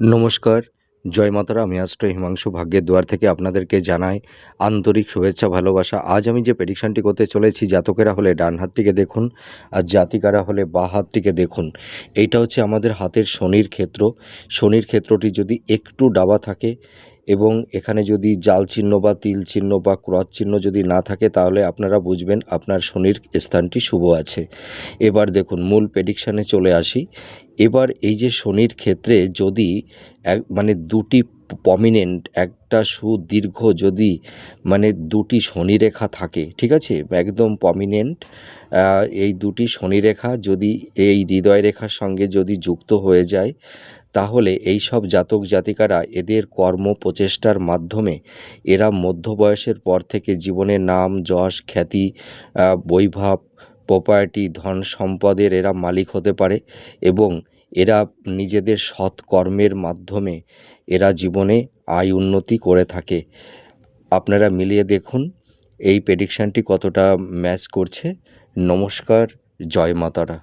নমস্কার, জয় মাতারা। আমি অ্যাস্ট্রো হিমাংশু ভাগ্যের দুয়ার থেকে আপনাদেরকে জানাই আন্তরিক শুভেচ্ছা, ভালোবাসা। আজ আমি যে প্রেডিকশানটি করতে চলেছি, জাতকেরা হলে ডান হাতটিকে দেখুন আর জাতিকারা হলে বাঁ হাতটিকে দেখুন। এইটা হচ্ছে আমাদের হাতের শনির ক্ষেত্র। শনির ক্ষেত্রটি যদি একটু ডাবা থাকে এবং এখানে যদি জাল চিহ্ন বা তিল চিহ্ন বা ক্রস চিহ্ন যদি না থাকে, তাহলে আপনারা বুঝবেন আপনার শনির স্থানটি শুভ আছে। এবার দেখুন, মূল প্রেডিকশানে চলে আসি। এবার এই যে শনির ক্ষেত্রে যদি দুটি প্রমিনেন্ট, একটা সুদীর্ঘ যদি দুটি শনিরেখা থাকে, ঠিক আছে, একদম প্রমিনেন্ট, এই দুটি শনিরেখা যদি এই হৃদয় রেখার সঙ্গে যদি যুক্ত হয়ে যায়, তাহলে এই সব জাতক জাতিকারা এদের কর্ম প্রচেষ্টার মাধ্যমে এরা মধ্য বয়সের পর থেকে জীবনে নাম, যশ, খ্যাতি, বৈভব, প্রপার্টি, ধন সম্পদের এরা মালিক হতে পারে এবং এরা নিজেদের সৎ কর্মের মাধ্যমে এরা জীবনে আয় উন্নতি করে থাকে। আপনারা মিলিয়ে দেখুন এই প্রেডিকশানটি কতটা ম্যাচ করছে। নমস্কার, জয় মাতারা।